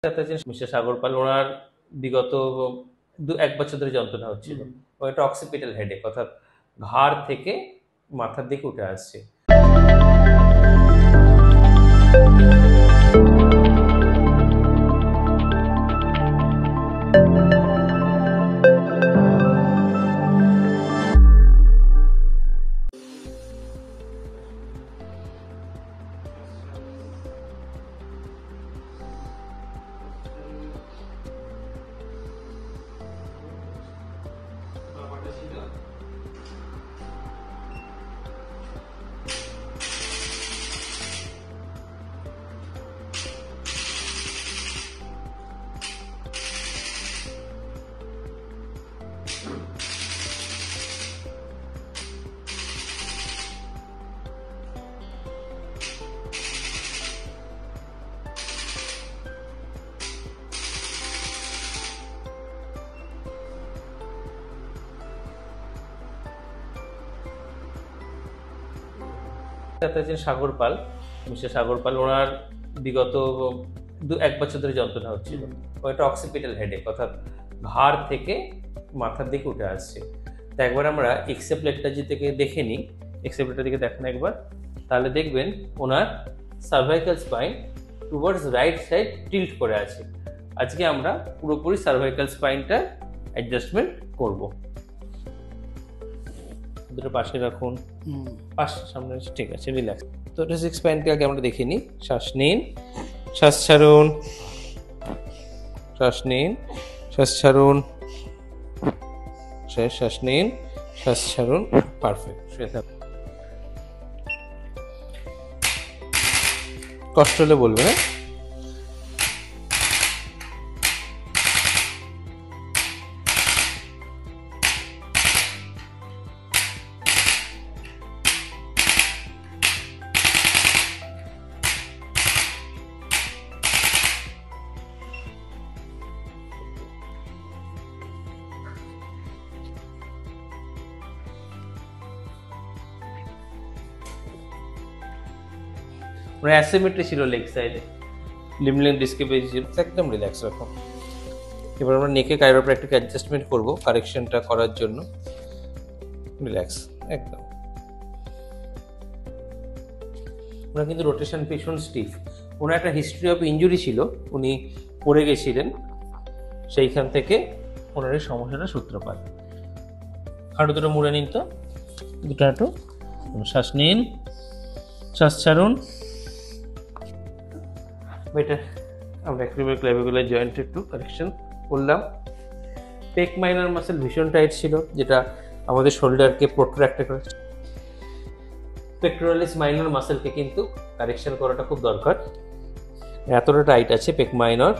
Mister সাগর পাল ওনার বিগত 1 বছর ধরে যন্ত্রণা হচ্ছিল। একটা অক্সিপিটাল হেডেক, অর্থাৎ ঘাড় থেকে মাথার দিকে উঠে আসছে। সাগর পাল, মিস্টার সাগর পাল ওনার বিগত 1 বছর ধরে যন্ত্রণা হচ্ছিল। একটা অক্সিপিটাল হেডেক, অর্থাৎ ঘাড় থেকে মাথার দিকে উঠে আসছে। তো একবার আমরা এক্সেপ্লেটটা থেকে দেখে নিই। এক্সেপ্লেটটা দিকে দেখেন একবার, তাহলে দেখবেন ওনার cervical spine towards right side tilt করে আছে। আজকে আমরা পুরোপুরি সার্ভাইকাল স্পাইনটা অ্যাডজাস্টমেন্ট করব। দুটো পাশে রাখুন, পাশে সামনে, ঠিক আছে, রিল্যাক্স। তো টোরাসিক স্পাইনকে আগে আমরা দেখে নিই। শ্বাস নিন, শ্বাস ছাড়ুন, শ্বাস নিন, শ্বাস ছাড়ুন, শ্বাস নিন, শ্বাস ছাড়ুন। পারফেক্ট। শুয়ে থাকুন। কষ্ট হলে বলবেন, হ্যাঁ? অ্যাসিমেট্রি ছিল লেগ সাইডে, লিম্বলিং ডিস্কে বেশি, একদম রিল্যাক্স রাখুন। এবার আমরা নেকে কাইরোপ্র্যাকটিক অ্যাডজাস্টমেন্ট করব কারেকশনটা করার জন্য। রিল্যাক্স একদম। ওনার কিন্তু রোটেশন ভীষণ স্টিফ। ওনার একটা হিস্ট্রি অফ ইনজুরি ছিল, উনি পড়ে গেছিলেন, সেইখান থেকে ওনার এই সমস্যাটা সূত্রপাত। হাঁটু দুটো মুড়ে নিন, তো দুটো হাঁটু। শ্বাস নিন, শ্বাস ছাড়ুন। এটা আমরা ক্লেভিকুলার জয়েন্টের একটু কারেকশন করলাম। পেক মাইনার মাসেল ভীষণ টাইট ছিল, যেটা আমাদের শোল্ডারকে প্রোট্রাক্ট করে। পেক্টোরালিস মাইনর মাসেলকে কিন্তু কারেকশন করাটা খুব দরকার। এতটা টাইট আছে পেক মাইনর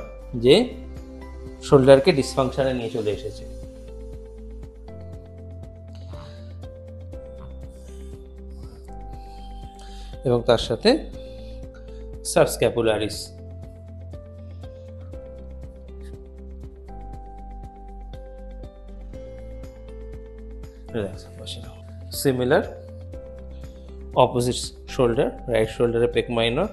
যে শোল্ডারকে ডিসফাংশনে নিয়ে চলে এসেছে। এবং তার সাথে subscapularis. Similar opposite shoulder, right শোল্ডারে পেক মাইনর।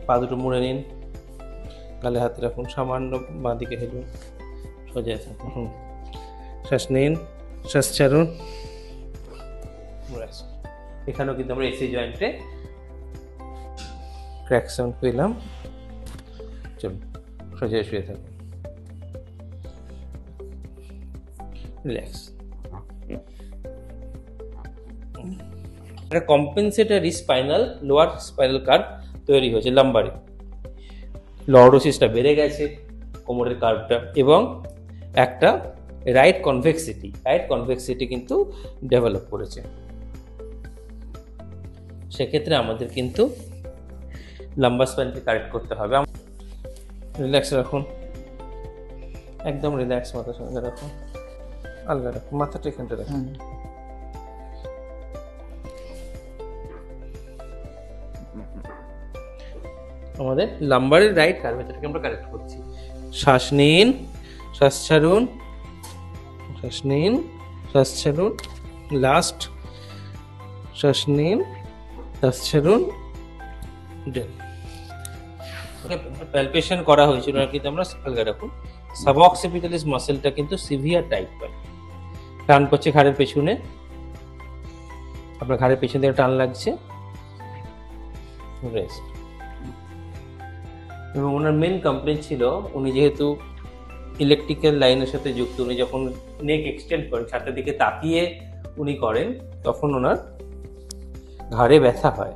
পা দুটো মুড়ে নিন, গালে হাতে রাখুন, সামান্য বাঁ দিকে হেলুন, সোজা থাকুন। শ্বাস নিন, শ্বাস ছাড়ুন। এখানেও কিন্তু আমরা এসি জয়েন্টে ক্র্যাক সাউন্ড পেলাম। চলুন, সোজা শুয়ে থাকুন, রিল্যাক্স। একটা compensatory spinal lower spinal curve তৈরি হয়েছে লাম্বারে। লর্ডোসিসটা বেড়ে গেছে, কোমরের কার্ভটা, এবং একটা রাইট কনভেক্সিটি কিন্তু ডেভেলপ করেছে। সেক্ষেত্রে আমাদের কিন্তু লাম্বার স্পাইনকে কারেক্ট করতে হবে। রিল্যাক্স রাখুন, একদম রিল্যাক্স। মাথা সঙ্গে রাখুন, আলগা রাখুন, মাথাটা এখানটা রাখুন। আমাদের লাম্বারের রাইট কার্ভেটারকে আমরা কারেক্ট করছি। শ্বাস নিন, শ্বাস ছাড়ুন, শ্বাস নিন, শ্বাস ছাড়ুন। লাস্ট শ্বাস নিন, শ্বাস ছাড়ুন, দেন। প্যালপেশন করা হয়েছিল আর কিন্তু আমরা হালকা রাখুন। সাবঅক্সিপিটালিস মাসেলটা কিন্তু সিভিয়ার টাইট পাই। টান পড়ছে ঘাড়ের পেছনে, আপনার ঘাড়ের পেছন থেকে টান লাগছে, রেস্ট। এবং ওনার মেন কমপ্লেন ছিল, উনি যেহেতু ইলেকট্রিক্যাল লাইনের সাথে যুক্ত, উনি যখন নেক এক্সটেন্ড করেন, ছাতের দিকে তাকিয়ে উনি করেন, তখন ওনার ঘাড়ে ব্যথা হয়।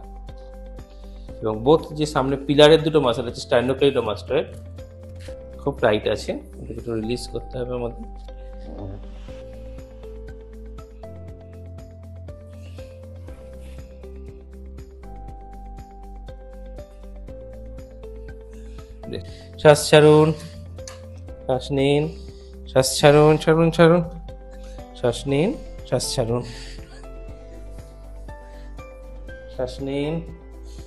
এবং বোথ যে সামনে পিলারের দুটো মাসেল আছে, স্টার্নোক্লেইডোমাস্টয়েড, খুব টাইট আছে, ওটাকে একটু রিলিজ করতে হবে আমাদের। শ্বাস ছাড়ুন, শ্বাস নিন, শ্বাস ছাড়ুন, ছাড়ুন, ছাড়ুন, শ্বাস নিন, শ্বাস ছাড়ুন, শ্বাস নিন,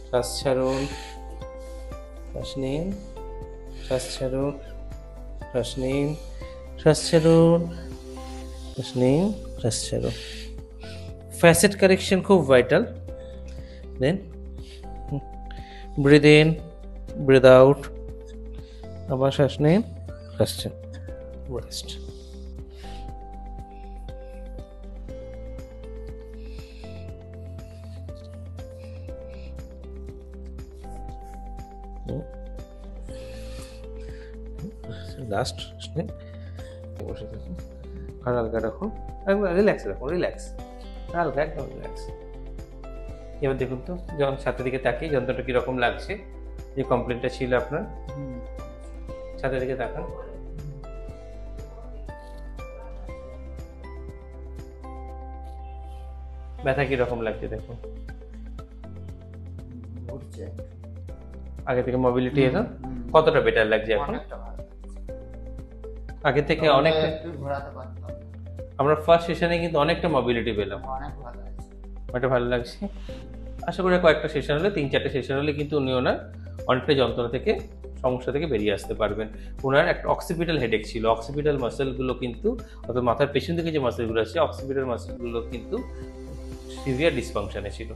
শ্বাস ছাড়ুন, শ্বাস নিন, শ্বাস ছাড়ুন, শ্বাস নিন, শ্বাস ছাড়ুন, শ্বাস নিন, শ্বাস ছাড়ুন। ফ্যাসেট কারেকশন খুব vital. Then breathe in, breathe out, আবার শ্বাস নিন, শ্বাস ছাড়ুন, রেস্ট। লাস্ট বসে থাকুন, হালকা রাখুন, একবার রিল্যাক্স রাখুন, রিল্যাক্স, হালকা একদম রিল্যাক্স। এবার দেখুন তো, যখন ছাতের দিকে তাকিয়ে যন্ত্রটা কীরকম লাগছে, যে কমপ্লেনটা ছিল আপনার, ছাতের দিকে তাকান। ব্যথা কিরকম লাগছে দেখুন, আগে থেকে মোবিলিটি এলো কতটা বেটার লাগছে এখন? আগে থেকে অনেকটা। আমরা ফার্স্ট সেশনে কিন্তু অনেকটা মোবিলিটি পেলাম, অনেকটা ভালো লাগছে। আশা করি কয়েকটা সেশন হলে, 3-4টে সেশন হলে কিন্তু উনি ওনার অনেকটা যন্ত্রণা থেকে, সমস্যা থেকে বেরিয়ে আসতে পারবেন। ওনার একটা অক্সিপিটাল হেডেক ছিল, অক্সিপিটাল মাসেলগুলো কিন্তু, অর্থাৎ মাথার পেছন থেকে যে মাসেলগুলো আছে, অক্সিপিটাল মাসেলগুলো কিন্তু সিভিয়ার ডিসফাংশনে ছিল।